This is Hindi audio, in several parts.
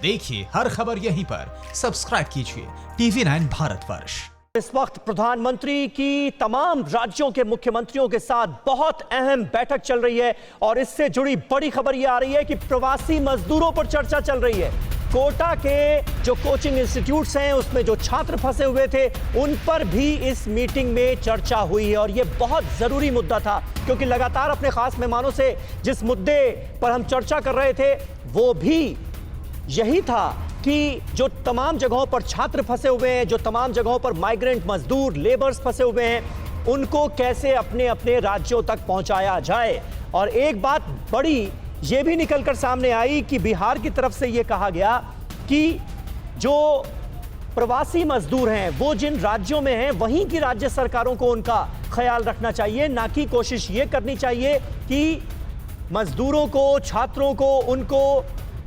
देखिए हर खबर यहीं पर, सब्सक्राइब कीजिए TV9 भारतवर्ष। इस वक्त प्रधानमंत्री की तमाम राज्यों के मुख्यमंत्रियों के साथ बहुत अहम बैठक चल रही है और इससे जुड़ी बड़ी खबर यह आ रही है कि प्रवासी मजदूरों पर चर्चा चल रही है। कोटा के जो कोचिंग इंस्टीट्यूट्स हैं उसमें जो छात्र फंसे हुए थे उन पर भी इस मीटिंग में चर्चा हुई है और यह बहुत जरूरी मुद्दा था, क्योंकि लगातार अपने खास मेहमानों से जिस मुद्दे पर हम चर्चा कर रहे थे वो भी यही था कि जो तमाम जगहों पर छात्र फंसे हुए हैं, जो तमाम जगहों पर माइग्रेंट मजदूर लेबर्स फंसे हुए हैं, उनको कैसे अपने अपने राज्यों तक पहुंचाया जाए। और एक बात बड़ी ये भी निकलकर सामने आई कि बिहार की तरफ से ये कहा गया कि जो प्रवासी मजदूर हैं वो जिन राज्यों में हैं वहीं की राज्य सरकारों को उनका ख्याल रखना चाहिए, ना कि कोशिश ये करनी चाहिए कि मजदूरों को, छात्रों को, उनको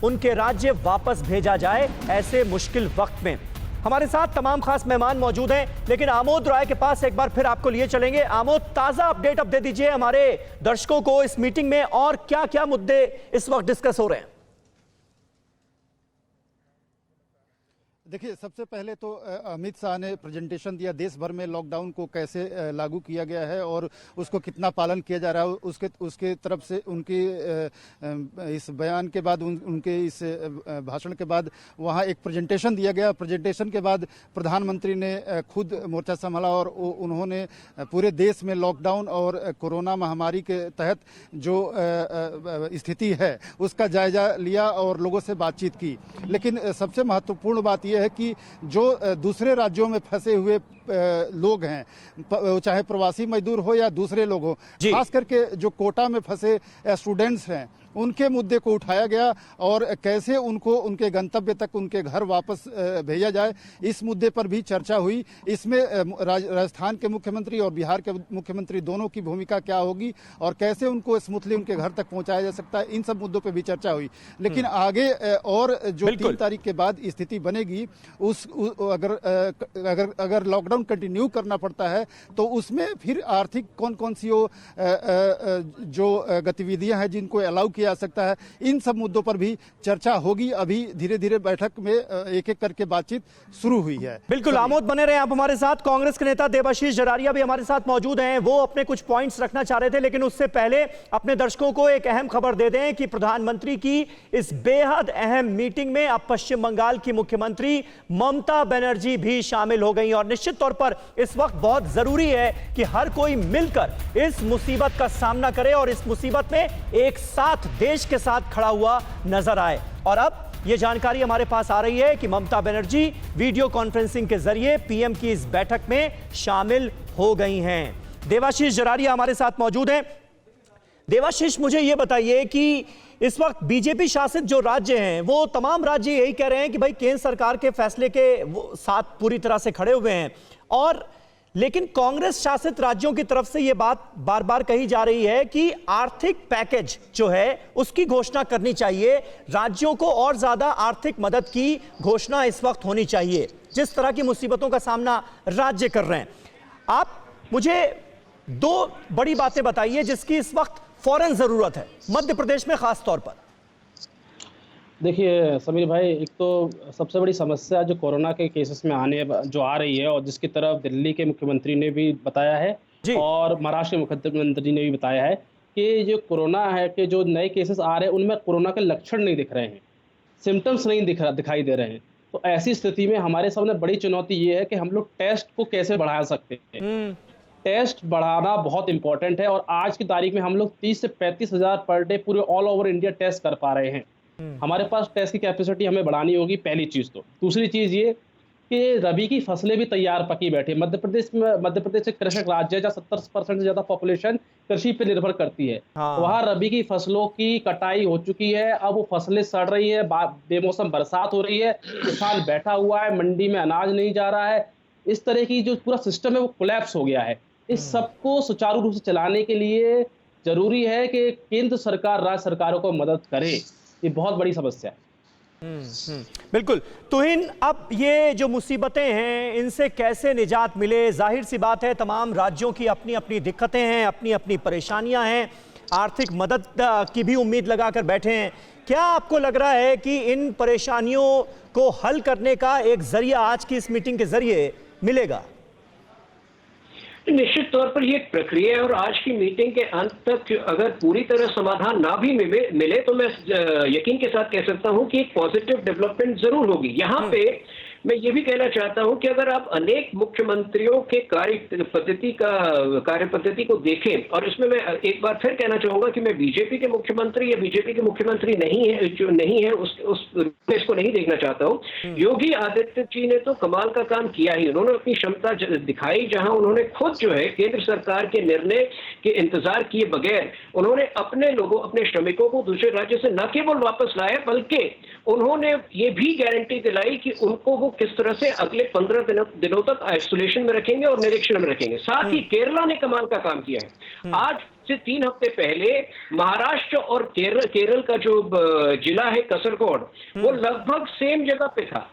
उनके राज्य वापस भेजा जाए ऐसे मुश्किल वक्त में। हमारे साथ तमाम खास मेहमान मौजूद हैं, लेकिन आमोद राय के पास एक बार फिर आपको लिए चलेंगे। आमोद, ताजा अपडेट अब दे दीजिए हमारे दर्शकों को इस मीटिंग में और क्या क्या मुद्दे इस वक्त डिस्कस हो रहे हैं। देखिए, सबसे पहले तो अमित शाह ने प्रेजेंटेशन दिया देश भर में लॉकडाउन को कैसे लागू किया गया है और उसको कितना पालन किया जा रहा है। उसके तरफ से उनकी इस बयान के बाद उनके इस भाषण के बाद वहाँ एक प्रेजेंटेशन दिया गया। प्रेजेंटेशन के बाद प्रधानमंत्री ने खुद मोर्चा संभाला और उन्होंने पूरे देश में लॉकडाउन और कोरोना महामारी के तहत जो स्थिति है उसका जायजा लिया और लोगों से बातचीत की। लेकिन सबसे महत्वपूर्ण बात यह है कि जो दूसरे राज्यों में फंसे हुए लोग हैं, चाहे प्रवासी मजदूर हो या दूसरे लोग हो, खास करके जो कोटा में फंसे स्टूडेंट्स हैं, उनके मुद्दे को उठाया गया और कैसे उनको उनके गंतव्य तक, उनके घर वापस भेजा जाए, इस मुद्दे पर भी चर्चा हुई। इसमें राजस्थान के मुख्यमंत्री और बिहार के मुख्यमंत्री दोनों की भूमिका क्या होगी और कैसे उनको स्मूथली उनके घर तक पहुंचाया जा सकता है, इन सब मुद्दों पर भी चर्चा हुई। लेकिन आगे और जो 3 तारीख के बाद स्थिति बनेगी, अगर लॉकडाउन कंटिन्यू करना पड़ता है तो उसमें फिर आर्थिक कौन कौन सी जो गतिविधियां हैं जिनको अलाउ किया जा सकता है, इन सब मुद्दों पर भी चर्चा होगी। अभी धीरे धीरे बैठक में एक एक करके बातचीत शुरू हुई है। बिल्कुल आमोद, बने रहे आप हमारे साथ। कांग्रेस के नेता देवाशीष जरारिया भी हमारे साथ मौजूद हैं, वो अपने कुछ पॉइंट्स रखना चाह रहे थे, लेकिन उससे पहले अपने दर्शकों को एक अहम खबर दे दें कि प्रधानमंत्री की इस बेहद अहम मीटिंग में अब पश्चिम बंगाल की मुख्यमंत्री ममता बनर्जी भी शामिल हो गई और निश्चित तौर पर इस वक्त बहुत जरूरी है कि हर कोई मिलकर इस मुसीबत का सामना करे और इस मुसीबत में एक साथ देश के साथ खड़ा हुआ नजर आए। और अब यह जानकारी हमारे पास आ रही है कि ममता बनर्जी वीडियो कॉन्फ्रेंसिंग के जरिए पीएम की इस बैठक में शामिल हो गई हैं। देवाशीष जरारिया हमारे साथ मौजूद हैं। देवाशीष, मुझे यह बताइए कि इस वक्त बीजेपी शासित जो राज्य हैं वो तमाम राज्य यही कह रहे हैं कि भाई केंद्र सरकार के फैसले के साथ पूरी तरह से खड़े हुए हैं, और लेकिन कांग्रेस शासित राज्यों की तरफ से यह बात बार बार कही जा रही है कि आर्थिक पैकेज जो है उसकी घोषणा करनी चाहिए, राज्यों को और ज्यादा आर्थिक मदद की घोषणा इस वक्त होनी चाहिए जिस तरह की मुसीबतों का सामना राज्य कर रहे हैं। आप मुझे 2 बड़ी बातें बताइए जिसकी इस वक्त फौरन जरूरत है मध्य प्रदेश में खास तौर पर। देखिए समीर भाई, एक तो सबसे बड़ी समस्या जो कोरोना के केसेस में जो आ रही है और जिसकी तरफ दिल्ली के मुख्यमंत्री ने भी बताया है और महाराष्ट्र के मुख्यमंत्री ने भी बताया है कि जो कोरोना है कि जो नए केसेस आ रहे हैं उनमें कोरोना के लक्षण नहीं दिख रहे हैं, सिम्टम्स नहीं दिखाई दे रहे हैं। तो ऐसी स्थिति में हमारे सामने बड़ी चुनौती ये है कि हम लोग टेस्ट को कैसे बढ़ा सकते हैं। टेस्ट बढ़ाना बहुत इंपॉर्टेंट है और आज की तारीख में हम लोग 30 से 35 हज़ार पर डे पूरे ऑल ओवर इंडिया टेस्ट कर पा रहे हैं। हमारे पास टेस्ट की कैपेसिटी हमें बढ़ानी होगी, पहली चीज तो। दूसरी चीज ये कि रबी की फसलें भी तैयार पकी बैठी है। मध्य प्रदेश एक कृषक राज्य है जहाँ 70% से ज्यादा पॉपुलेशन कृषि पे निर्भर करती है। वहाँ रबी की फसलों की कटाई हो चुकी है, अब वो फसलें सड़ रही है, बेमौसम बरसात हो रही है, किसान बैठा हुआ है, मंडी में अनाज नहीं जा रहा है। इस तरह की जो पूरा सिस्टम है वो कोलैप्स हो गया है। इस सबको सुचारू रूप से चलाने के लिए जरूरी है कि केंद्र सरकार राज्य सरकारों को मदद करे। ये बहुत बड़ी समस्या है। बिल्कुल। तुहिन, अब ये जो मुसीबतें हैं इनसे कैसे निजात मिले? जाहिर सी बात है तमाम राज्यों की अपनी अपनी दिक्कतें हैं, अपनी अपनी परेशानियां हैं। आर्थिक मदद की भी उम्मीद लगाकर बैठे हैं। क्या आपको लग रहा है कि इन परेशानियों को हल करने का एक जरिया आज की इस मीटिंग के जरिए मिलेगा? निश्चित तौर पर ये एक प्रक्रिया है और आज की मीटिंग के अंत तक अगर पूरी तरह समाधान ना भी मिले तो मैं यकीन के साथ कह सकता हूं कि एक पॉजिटिव डेवलपमेंट जरूर होगी। यहाँ पे मैं ये भी कहना चाहता हूं कि अगर आप अनेक मुख्यमंत्रियों के कार्य पद्धति को देखें, और इसमें मैं एक बार फिर कहना चाहूंगा कि मैं बीजेपी के मुख्यमंत्री या बीजेपी के मुख्यमंत्री नहीं है इसको नहीं देखना चाहता हूं। योगी आदित्य जी ने तो कमाल का काम किया ही। उन्होंने अपनी क्षमता दिखाई, जहां उन्होंने खुद जो है केंद्र सरकार के निर्णय के इंतजार किए बगैर उन्होंने अपने लोगों, अपने श्रमिकों को दूसरे राज्य से न केवल वापस लाया बल्कि उन्होंने ये भी गारंटी दिलाई कि उनको वो किस तरह से अगले 15 दिनों तक आइसोलेशन में रखेंगे और निरीक्षण में रखेंगे। साथ ही केरला ने कमाल का काम किया है। आज से 3 हफ्ते पहले महाराष्ट्र और केरल का जो जिला है कसरगोड, वो लगभग सेम जगह पे था।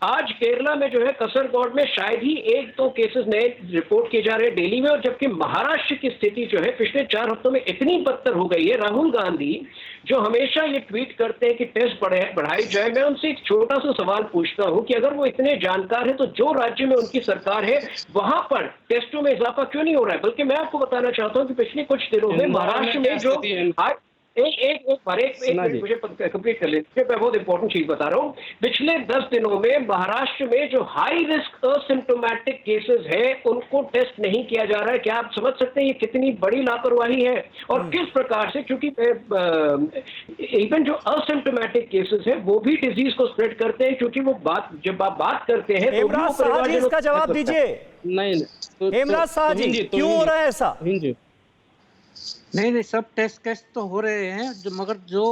आज केरला में जो है कसरगोड में शायद ही 1-2 केसेस नए रिपोर्ट किए जा रहे हैं डेली में, और जबकि महाराष्ट्र की स्थिति जो है पिछले 4 हफ्तों में इतनी बदतर हो गई है। राहुल गांधी जो हमेशा ये ट्वीट करते हैं कि टेस्ट बढ़ाई जाए, मैं उनसे एक छोटा सा सवाल पूछता हूं कि अगर वो इतने जानकार हैं तो जो राज्य में उनकी सरकार है वहां पर टेस्टों में इजाफा क्यों नहीं हो रहा है? बल्कि मैं आपको बताना चाहता हूं कि पिछले कुछ दिनों में महाराष्ट्र में जो मुझे कंप्लीट कर लेते, मैं बहुत इंपॉर्टेंट चीज बता रहा हूँ। पिछले 10 दिनों में महाराष्ट्र में जो हाई रिस्क असिम्प्टोमेटिक केसेस है उनको टेस्ट नहीं किया जा रहा है। क्या आप समझ सकते हैं ये कितनी बड़ी लापरवाही है? और किस प्रकार से, क्योंकि इवन जो असिम्प्टोमेटिक केसेस है वो भी डिजीज को स्प्रेड करते हैं, क्योंकि वो जब आप बात करते हैं तो इसका जवाब दीजिए। नहीं हेमराज शाह जी, क्यों हो रहा है ऐसा? नहीं, सब टेस्ट तो हो रहे हैं, मगर जो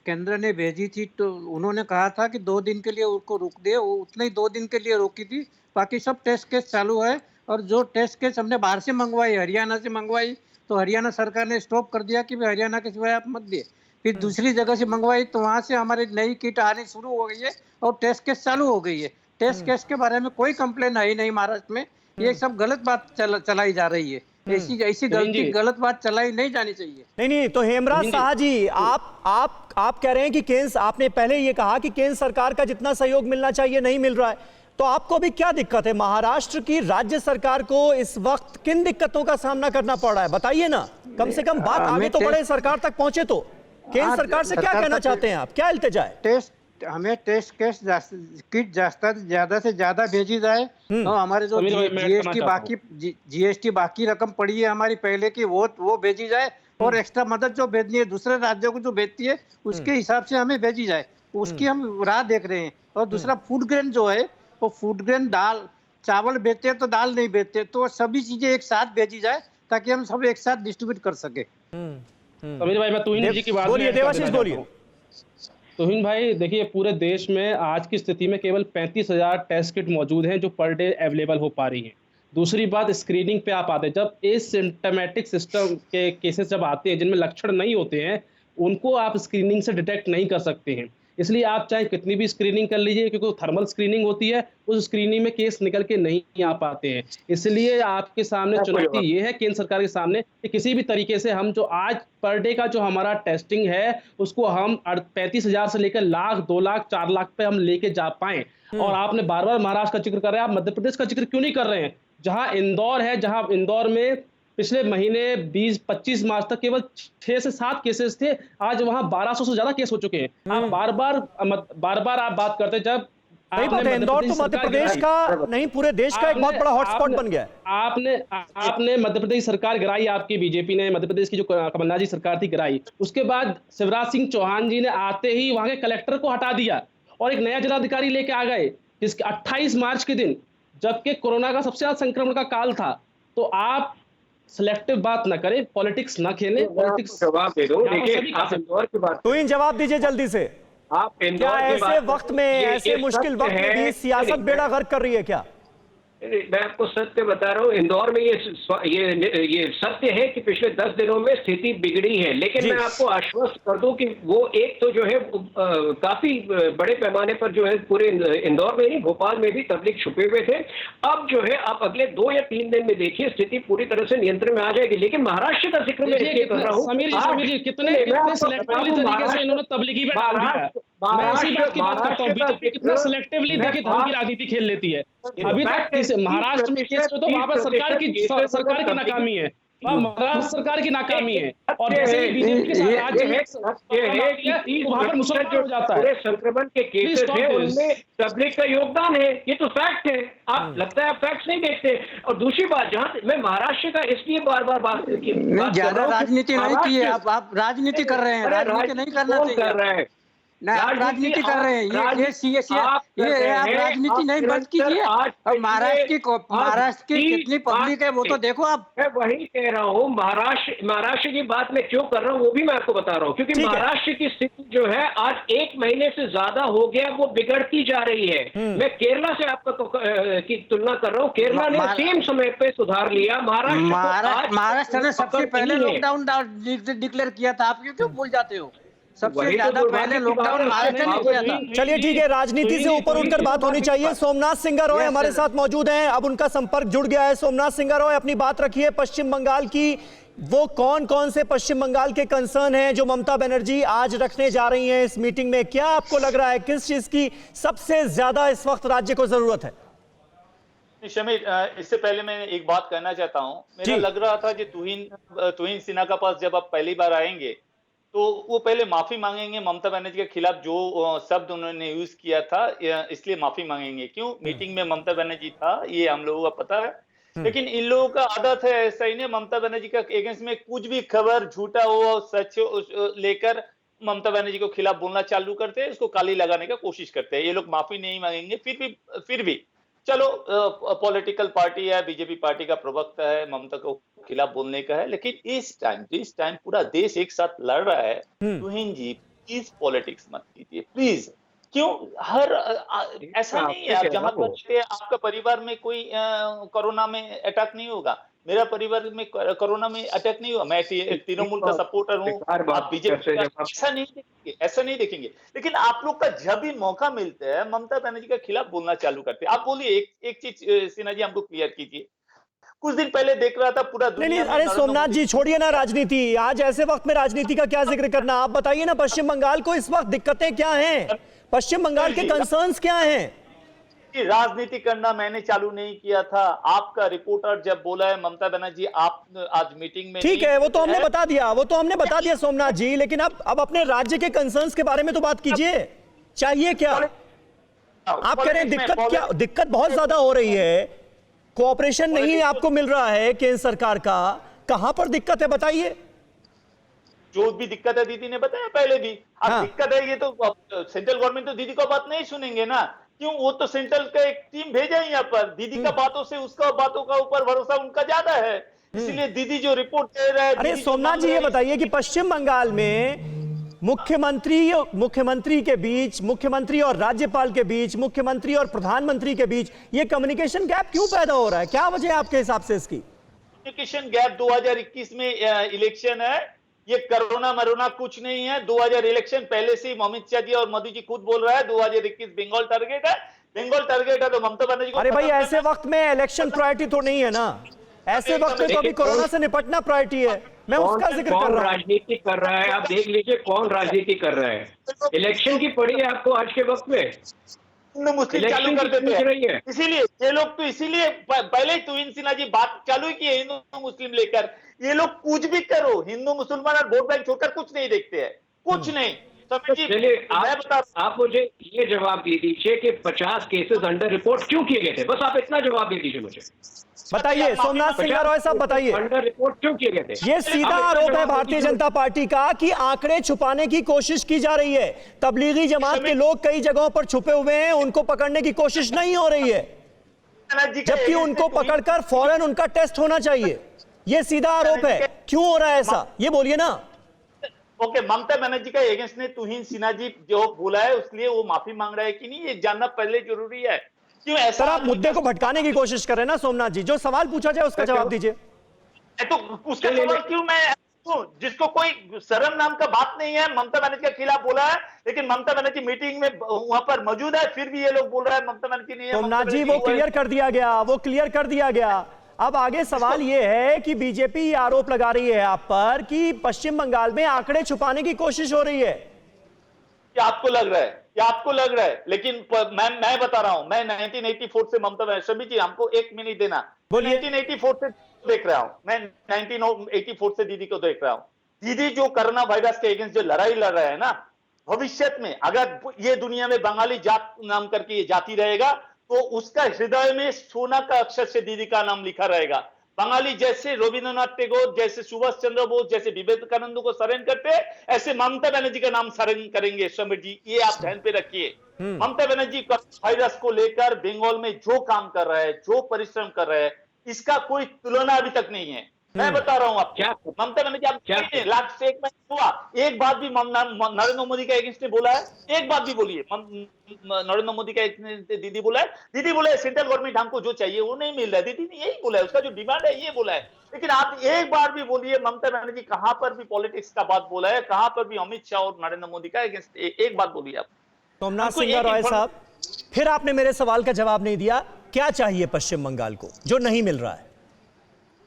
केंद्र ने भेजी थी तो उन्होंने कहा था कि 2 दिन के लिए उनको रोक दे, वो उतने ही 2 दिन के लिए रोकी थी। बाकी सब टेस्ट केस चालू है, और जो टेस्ट केस हमने बाहर से मंगवाई, हरियाणा से मंगवाई, तो हरियाणा सरकार ने स्टॉप कर दिया कि भाई हरियाणा के सिवाय आप मत दिए। फिर दूसरी जगह से मंगवाई तो वहाँ से हमारी नई किट आनी शुरू हो गई है और टेस्ट केस चालू हो गई है। टेस्ट केस के बारे में कोई कंप्लेन है ही नहीं महाराष्ट्र में। ये सब गलत बात चलाई जा रही है। ऐसी गलत बात चलाई नहीं जानी चाहिए। नहीं, तो हेमराज शाह जी, आप कह रहे हैं कि केंद्र, आपने पहले ये कहा कि केंद्र सरकार का जितना सहयोग मिलना चाहिए नहीं मिल रहा है, तो आपको अभी क्या दिक्कत है? महाराष्ट्र की राज्य सरकार को इस वक्त किन दिक्कतों का सामना करना पड़ रहा है, बताइए ना। कम से कम बात आगे तो बढ़े, सरकार तक पहुंचे तो। केंद्र सरकार से क्या कहना चाहते हैं आप? क्या इल्तिजा है? हमें टेस्ट केस किट ज्यादा से ज्यादा भेजी जाए, और हमारे जो जीएसटी बाकी रकम पड़ी है हमारी पहले की, वो भेजी जाए, और एक्स्ट्रा मदद जो भेजनी है दूसरे राज्यों को जो भेजती है उसके हिसाब से हमें भेजी जाए, उसकी हम राह देख रहे हैं। और दूसरा फूड ग्रेन जो है, वो फूड ग्रेन, दाल चावल बेचते हैं तो दाल नहीं बेचते, तो सभी चीजें एक साथ भेजी जाए ताकि हम सब एक साथ डिस्ट्रीब्यूट कर सके। समीर भाई, मैं तुहिन जी की बात बोलिए, देवाशीष बोलिए। तुहिन भाई, देखिए पूरे देश में आज की स्थिति में केवल 35,000 टेस्ट किट मौजूद हैं जो पर डे अवेलेबल हो पा रही हैं। दूसरी बात, स्क्रीनिंग पे आप आते हैं, जब एसिम्प्टोमेटिक सिस्टम के केसेस जब आते हैं जिनमें लक्षण नहीं होते हैं, उनको आप स्क्रीनिंग से डिटेक्ट नहीं कर सकते हैं। इसलिए आप चाहे कितनी भी स्क्रीनिंग कर लीजिए, क्योंकि थर्मल स्क्रीनिंग होती है, उस स्क्रीनिंग में केस निकल के नहीं आ पाते हैं। इसलिए आपके सामने चुनौती ये है केंद्र सरकार के सामने कि किसी भी तरीके से हम जो आज पर डे का जो हमारा टेस्टिंग है उसको हम 35,000 से लेकर लाख, 2 लाख, 4 लाख पे हम लेके जा पाए। और आपने बार बार महाराष्ट्र का जिक्र कर रहे हैं, आप मध्य प्रदेश का जिक्र क्यों नहीं कर रहे हैं? जहां इंदौर है, जहां इंदौर में पिछले महीने 20-25 मार्च तक केवल 6 से 7 केसेस थे, आज वहां 1200 से ज्यादा केस हो चुके हैं। आप बार बार आप बात करते हैं, जब इंदौर तो मध्य प्रदेश का नहीं, पूरे देश का एक बहुत बड़ा हॉटस्पॉट बन गया है। आपने मध्य प्रदेश सरकार गिराई, आपकी बीजेपी ने मध्य प्रदेश की जो कमलनाथ जी सरकार थी गिराई। उसके बाद शिवराज सिंह चौहान जी ने आते ही वहां के कलेक्टर को हटा दिया और एक नया जिलाधिकारी लेके आ गए, जिसके 28 मार्च के दिन, जबकि कोरोना का सबसे ज्यादा संक्रमण का काल था। तो आप सिलेक्टिव बात ना करें, पॉलिटिक्स ना खेलें। पॉलिटिक्स जवाब दे दो। देखिए, आप इंदौर की बात, तो इन जवाब दीजिए जल्दी से। आप क्या ऐसे वक्त में, ऐसे मुश्किल वक्त में भी सियासत बेड़ा गर्क कर रही है क्या? मैं आपको सत्य बता रहा हूँ, इंदौर में ये सत्य है कि पिछले 10 दिनों में स्थिति बिगड़ी है, लेकिन मैं आपको आश्वस्त कर दूं कि वो एक तो जो है काफी बड़े पैमाने पर जो है पूरे इंदौर में नहीं भोपाल में भी तबलीग छुपे हुए थे। अब जो है आप अगले 2 या 3 दिन में देखिए स्थिति पूरी तरह से नियंत्रण में आ जाएगी। लेकिन महाराष्ट्र का जिक्र मैं इसलिए कर रहा हूँ, समीर जी कितने सिलेक्टिवली तरीके से इन्होंने तबलीगी पे डाल दिया है। मैं इसी बात की बात करता हूँ, बीजेपी कितना सिलेक्टिवली देखिए धर्म की राजनीति खेल लेती है। अभी तक महाराष्ट्र में केस में तो वहां पर सरकार की नाकामी है, महाराष्ट्र सरकार की नाकामी है। और जैसे ही बीजेपी के साथ राज्य में वहां पर मुसलमान हो जाता है, पूरे संक्रमण के केसेस है उनमें तबलीग का योगदान है, ये तो फैक्ट है। आप लगता है आप फैक्ट्स नहीं देखते। और दूसरी बात, जहां मैं महाराष्ट्र का इसलिए बार बार बात ज्यादा राजनीति नहीं की है, आप राजनीति कर रहे हैं, राजनीति नहीं करना चाहिए। नहीं, आप राजनीति कर रहे हैं, ये आप राजनीति नहीं बंद कीजिए। और महाराष्ट्र की कितनी पब्लिक है वो तो देखो आप। मैं वही कह रहा हूँ, महाराष्ट्र की बात मैं क्यों कर रहा हूँ वो भी मैं आपको बता रहा हूँ, क्योंकि महाराष्ट्र की स्थिति जो है आज 1 महीने से ज्यादा हो गया, वो बिगड़ती जा रही है। मैं केरला से आपका की तुलना कर रहा हूँ, केरला ने सेम समय पे सुधार लिया। महाराष्ट्र ने सबसे पहले लॉकडाउन डिक्लेयर किया था, आप क्यों भूल जाते हो? सबसे ज्यादा पहले लॉकडाउन महाराष्ट्र ने किया था। चलिए ठीक है, राजनीति से ऊपर उठकर बात होनी चाहिए। सोमनाथ सिंह रॉय हमारे साथ मौजूद हैं, अब उनका संपर्क जुड़ गया है। सोमनाथ सिंह रॉय, अपनी बात रखिए। पश्चिम बंगाल की वो कौन कौन से पश्चिम बंगाल के कंसर्न हैं जो ममता बनर्जी आज रखने जा रही हैं इस मीटिंग में? क्या आपको लग रहा है किस चीज की सबसे ज्यादा इस वक्त राज्य को जरूरत है? समीर, इससे पहले मैं एक बात कहना चाहता हूँ। मेरा लग रहा था कि तुहिन सिन्हा के पास जब आप पहली बार आएंगे तो वो पहले माफी मांगेंगे ममता बनर्जी के खिलाफ जो शब्द उन्होंने यूज किया था, इसलिए माफी मांगेंगे। क्यों? मीटिंग में ममता बनर्जी था, ये हम लोगों का पता है। लेकिन इन लोगों का आदत है ऐसा ही नहीं, ममता बनर्जी का अगेंस्ट में कुछ भी खबर झूठा हो सच लेकर ममता बनर्जी को खिलाफ बोलना चालू करते हैं, उसको काली लगाने का कोशिश करते हैं। ये लोग माफी नहीं मांगेंगे। फिर भी चलो, पॉलिटिकल पार्टी है, बीजेपी पार्टी का प्रवक्ता है, ममता को खिलाफ बोलने का है। लेकिन इस टाइम पूरा देश एक साथ लड़ रहा है। तुहिन जी प्लीज पॉलिटिक्स मत कीजिए प्लीज। क्यों? ऐसा नहीं है, आप जहां पर आपका परिवार में कोई कोरोना में अटैक नहीं होगा, मेरा परिवार में कोरोना में अटैक नहीं हुआ, मैं तृणमूल का सपोर्टर हूँ, आप बीजेपी ऐसा नहीं देखेंगे। लेकिन आप लोग का जब भी मौका मिलता है ममता बनर्जी के खिलाफ बोलना चालू करते हैं। आप बोलिए, एक चीज सिन्हा जी हमको क्लियर कीजिए। कुछ दिन पहले देख रहा था पूरा नहीं, अरे सोमनाथ जी छोड़िए ना राजनीति, आज ऐसे वक्त में राजनीति का क्या जिक्र करना। आप बताइए ना, पश्चिम बंगाल को इस वक्त दिक्कतें क्या हैं, पश्चिम बंगाल के कंसर्न्स क्या हैं? राजनीति करना मैंने चालू नहीं किया था। आपका रिपोर्टर जब बोला है ममता बनर्जी आप आज मीटिंग में, ठीक है, वो तो हमने बता दिया सोमनाथ जी। लेकिन अब अपने राज्य के कंसर्न्स के बारे में तो बात कीजिए। चाहिए क्या? आप कह रहे हैं दिक्कत बहुत ज्यादा हो रही है, कोऑपरेशन नहीं आपको मिल रहा है केंद्र सरकार का। कहां पर दिक्कत है बताइए। जो भी दिक्कत है दीदी ने बताया पहले भी। अब दिक्कत है, ये तो सेंट्रल गवर्नमेंट तो दीदी का बात नहीं सुनेंगे ना। क्यों? वो तो सेंट्रल का एक टीम भेजा है यहाँ पर, दीदी का बातों से उसका बातों का ऊपर भरोसा उनका ज्यादा है, इसलिए दीदी जो रिपोर्ट दे रहा है। अरे सोमनाथ जी ये बताइए कि पश्चिम बंगाल में मुख्यमंत्री के बीच, मुख्यमंत्री और राज्यपाल के बीच, मुख्यमंत्री और प्रधानमंत्री के बीच ये कम्युनिकेशन गैप क्यों पैदा हो रहा है? क्या वजह है आपके हिसाब से इसकी? कम्युनिकेशन गैप 2021 में इलेक्शन है, ये कोरोना मरोना कुछ नहीं है। 2000 इलेक्शन पहले से अमित शाह जी और मोदी जी खुद बोल रहा है 2021 बंगाल टारगेट है, बंगाल टारगेट है तो ममता बनर्जी को। अरे भाई ऐसे वक्त में इलेक्शन प्रायोरिटी तो नहीं है ना, ऐसे वक्त में तो अभी कोरोना से निपटना प्रायोरिटी है। मैं उसका जिक्र कर रहा हूं। राजनीति कर रहा है, आप देख लीजिए कौन राजनीति कर रहा है। इलेक्शन की पड़ी है आपको आज के वक्त में, हिंदू मुस्लिम चालू कर देते हैं। इसीलिए ये लोग तो पहले ही तुहिन सिन्हा जी बात चालू की है हिंदू मुस्लिम लेकर। ये लोग कुछ भी करो, हिंदू मुसलमान और वोट बैंक छोड़कर कुछ नहीं देखते हैं, कुछ नहीं। चलिए आप मुझे ये जवाब दे दीजिए कि 50 केसेस अंडर रिपोर्ट क्यों किए गए थे, बस आप इतना जवाब दे दीजिए मुझे। बताइए सोमनाथ सिंह रॉय साहब, बताइए अंडर रिपोर्ट क्यों किए गए थे? ये सीधा आरोप है भारतीय जनता पार्टी का कि आंकड़े छुपाने की कोशिश की जा रही है। तबलीगी जमात के लोग कई जगहों पर छुपे हुए हैं, उनको पकड़ने की कोशिश नहीं हो रही है, जबकि उनको पकड़कर फौरन उनका टेस्ट होना चाहिए। ये सीधा आरोप है, क्यों हो रहा है ऐसा, ये बोलिए ना। ओके, ममता बनर्जी का एगेंस्ट ने तुहिन सिन्हा जी जो बोला है उसलिए वो माफी मांग रहा है कि नहीं, ये जानना पहले जरूरी है। क्यों ऐसा? सर आप मुद्दे को भटकाने की कोशिश कर रहे हैं ना सोमनाथ जी, जो सवाल पूछा जाए उसका जवाब दीजिए। तो उसका सवाल क्यों मैं जिसको कोई शर्म नाम का बात नहीं है, ममता बनर्जी के खिलाफ बोला है, लेकिन ममता बनर्जी मीटिंग में वहां पर मौजूद है, फिर भी ये लोग बोल रहे हैं ममता बनर्जी नहीं है। सोमनाथ जी वो क्लियर कर दिया गया, वो क्लियर कर दिया गया। अब आगे सवाल ये है कि बीजेपी ये आरोप लगा रही है आप पर कि पश्चिम बंगाल में आंकड़े छुपाने की कोशिश हो रही है। क्या आपको लग रहा है? क्या आपको लग रहा है? लेकिन मैं बता रहा हूं, मैं 1984 से ममता बनर्जी, सभी जी हमको 1 मिनट देना, बोलिए। 1984 से देख रहा हूं मैं, 1984 से दीदी को देख रहा हूं। दीदी जो कोरोना वायरस के अगेंस्ट जो लड़ाई लड़ रहे हैं ना, भविष्य में अगर ये दुनिया में बंगाली जात नाम करके ये जाति रहेगा, तो उसका हृदय में सोना का अक्षर से दीदी का नाम लिखा रहेगा। बंगाली जैसे रविंद्रनाथ टैगोर, जैसे सुभाष चंद्र बोस, जैसे विवेकानंद को शरण करते, ऐसे ममता बनर्जी का नाम शरण करेंगे समीर जी, ये आप ध्यान पे रखिए। ममता बनर्जी वायरस को लेकर बंगाल में जो काम कर रहा है, जो परिश्रम कर रहा है, इसका कोई तुलना अभी तक नहीं है। मैं बता रहा हूं आप क्या ममता बनर्जी, आप क्या लाख से 1 महीना हुआ, एक बात भी नरेंद्र मोदी का अगेंस्ट ने बोला है? एक बात भी बोलिए नरेंद्र मोदी का दीदी बोला है? दीदी बोला है सेंट्रल गवर्नमेंट हमको जो चाहिए वो नहीं मिल रहा है, दीदी ने यही बोला है, उसका जो डिमांड है ये बोला है। लेकिन आप एक बार भी बोलिए ममता बनर्जी कहां पर भी पॉलिटिक्स का बात बोला है, कहां पर भी अमित शाह और नरेंद्र मोदी का अगेंस्ट एक बात बोलिए आप। सोमनाथ सिंह रॉय साहब, फिर आपने मेरे सवाल का जवाब नहीं दिया। क्या चाहिए पश्चिम बंगाल को जो नहीं मिल रहा है?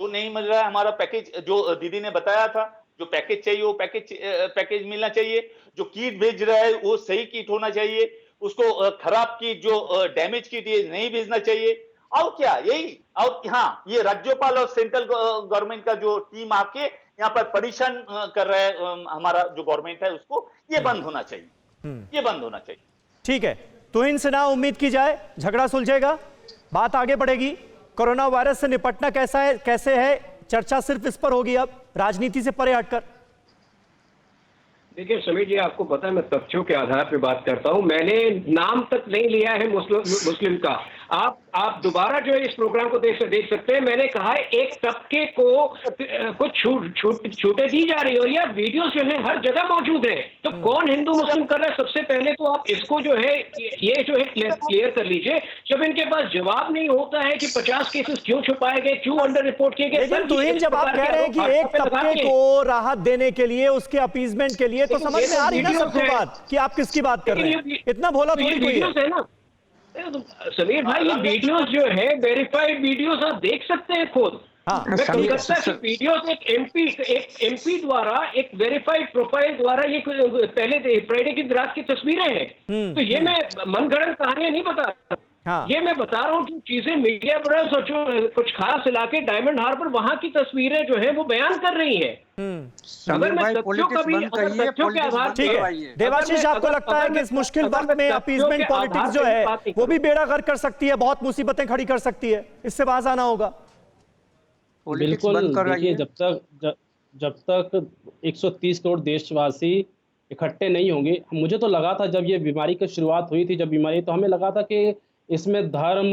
तो नहीं मिल रहा है हमारा पैकेज, जो दीदी ने बताया था, जो पैकेज चाहिए वो पैकेज मिलना चाहिए। जो किट भेज रहा है वो सही किट होना चाहिए, उसको खराब किट, जो डैमेज किट ये नहीं भेजना चाहिए। और क्या यही, और हाँ, ये राज्यपाल और सेंट्रल गवर्नमेंट का जो टीम आके यहाँ पर परेशान कर रहा है हमारा जो गवर्नमेंट है, उसको ये बंद होना चाहिए, ये बंद होना चाहिए। ठीक है, तो इनसे ना उम्मीद की जाए झगड़ा सुलझेगा, बात आगे बढ़ेगी। कोरोना वायरस से निपटना कैसे है, चर्चा सिर्फ इस पर होगी, अब राजनीति से परे हटकर। देखिए समीर जी, आपको पता है मैं तथ्यों के आधार पर बात करता हूं, मैंने नाम तक नहीं लिया है मुस्लिम का। आप दोबारा जो है इस प्रोग्राम को देख सकते हैं। मैंने कहा है एक तबके को कुछ छूटे दी जा रही है, और यह वीडियो जो है हर जगह मौजूद है। तो कौन हिंदू मुस्लिम कर रहा है, सबसे पहले तो आप इसको जो है ये जो है क्लियर कर लीजिए। जब इनके पास जवाब नहीं होता है कि 50 केसेस क्यों छुपाए गए, क्यों अंडर रिपोर्ट किए गए, लेकिन तुहिन जब आप कह रहे हैं कि एक तबके को राहत देने के लिए, उसके अपीजमेंट के लिए, तो समझ में आ रही ना सबको बात कि आप किसकी बात कर रहे हैं। इतना भोला थोड़ी कोई है ना समीर भाई, ये वीडियोस जो है वेरीफाइड वीडियोस आप देख सकते हैं खुद। मैं कलकत्ता की वीडियोस एक एमपी द्वारा, एक वेरीफाइड प्रोफाइल द्वारा, ये पहले फ्राइडे की रात की तस्वीरें हैं। तो ये मैं मनगढ़ंत कहानियां नहीं बता रहा, ये मैं बता रहा हूँ कि चीजें मीडिया ब्रदर्स और जो कुछ खास इलाके डायमंड हार्बर वहां की तस्वीरें जो है वो बयान कर रही है। अगर मैं तथ्यों का भी तथ्यों के आधार, ठीक है देवाशीष, आपको लगता है कि इस मुश्किल वक्त में अपीजमेंट पॉलिटिक्स जो है वो भी बेड़ा गर्क कर सकती है, बहुत मुसीबतें खड़ी कर सकती है, इससे बाज आना होगा? बिल्कुल, देखिए जब तक 130 करोड़ देशवासी इकट्ठे नहीं होंगे, मुझे तो लगा था जब ये बीमारी की शुरुआत हुई थी, जब बीमारी, तो हमें लगा था कि इसमें धर्म,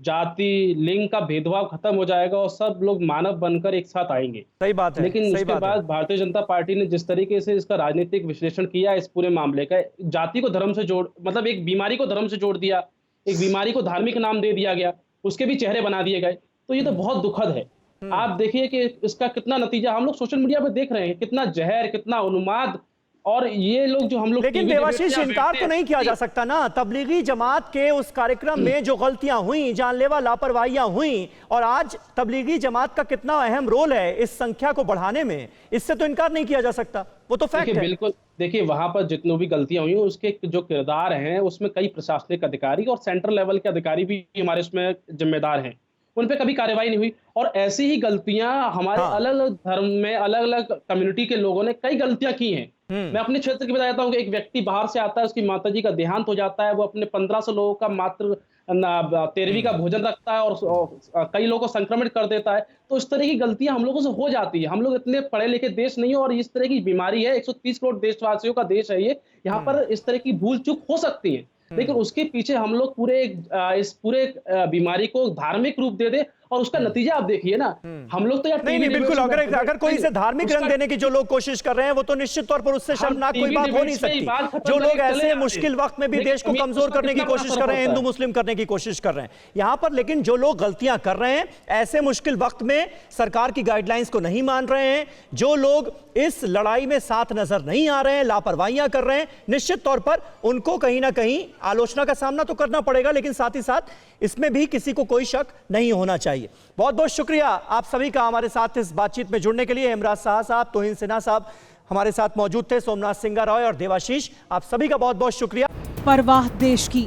जाति, लिंग का भेदभाव खत्म हो जाएगा और सब लोग मानव बनकर एक साथ आएंगे। सही बात है। लेकिन उसके बाद भारतीय जनता पार्टी ने जिस तरीके से इसका राजनीतिक विश्लेषण किया इस पूरे मामले का, जाति को धर्म से जोड़, मतलब एक बीमारी को धर्म से जोड़ दिया, एक बीमारी को धार्मिक नाम दे दिया गया, उसके भी चेहरे बना दिए गए, तो ये तो बहुत दुखद है। आप देखिए कि इसका कितना नतीजा हम लोग सोशल मीडिया पे देख रहे हैं, कितना जहर, कितना उन्माद, और ये लोग जो हम लोग, लेकिन देवाशीष इनकार तो नहीं किया जा सकता ना, तबलीगी जमात के उस कार्यक्रम में जो गलतियां हुई, जानलेवा लापरवाहियां हुई, और आज तबलीगी जमात का कितना अहम रोल है इस संख्या को बढ़ाने में, इससे तो इनकार नहीं किया जा सकता, वो तो फैक्ट है। बिल्कुल, देखिए वहां पर जितनी भी गलतियां हुई उसके जो किरदार हैं उसमें कई प्रशासनिक अधिकारी और सेंट्रल लेवल के अधिकारी भी हमारे इसमें जिम्मेदार हैं, उन पे कभी कार्रवाई नहीं हुई। और ऐसी ही गलतियां हमारे अलग अलग धर्म में, अलग अलग कम्युनिटी के लोगों ने कई गलतियां की हैं। मैं अपने क्षेत्र की बताता हूँ कि एक व्यक्ति बाहर से आता है, उसकी माताजी का देहांत हो जाता है, वो अपने 1500 लोगों का मात्र 13वीं का भोजन रखता है और कई लोगों को संक्रमित कर देता है। तो इस तरह की गलतियां हम लोगों से हो जाती है। हम लोग इतने पढ़े लिखे देश नहीं है और इस तरह की बीमारी है, 130 करोड़ देशवासियों का देश है ये, यहाँ पर इस तरह की भूल चूक हो सकती है। लेकिन उसके पीछे हम लोग इस पूरे बीमारी को धार्मिक रूप दे दे और उसका नतीजा आप देखिए ना, हम लोग तो यार नहीं नहीं बिल्कुल, अगर कोई इसे धार्मिक रंग देने की जो लोग कोशिश कर रहे हैं वो तो निश्चित तौर पर उससे शर्मनाक कोई बात हो नहीं सकती। जो लोग ऐसे मुश्किल वक्त में भी देश को कमजोर करने की कोशिश कर रहे हैं, हिंदू मुस्लिम करने की कोशिश कर रहे हैं यहां पर, लेकिन जो लोग गलतियां कर रहे हैं ऐसे मुश्किल वक्त में सरकार की गाइडलाइंस को नहीं मान रहे हैं, जो लोग इस लड़ाई में साथ नजर नहीं आ रहे हैं, लापरवाहियां कर रहे हैं, निश्चित तौर पर उनको कहीं ना कहीं आलोचना का सामना तो करना पड़ेगा, लेकिन साथ ही साथ इसमें भी किसी को कोई शक नहीं होना चाहिए। बहुत बहुत शुक्रिया आप सभी का हमारे साथ इस बातचीत में जुड़ने के लिए। इमराज शाह साहब, तौहीन सिन्हा साहब हमारे साथ मौजूद थे, सोमनाथ सिंगा रॉय और देवाशीष, आप सभी का बहुत बहुत शुक्रिया। परवाह देश की,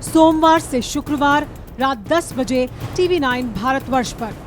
सोमवार से शुक्रवार रात 10 बजे TV9 भारतवर्ष पर।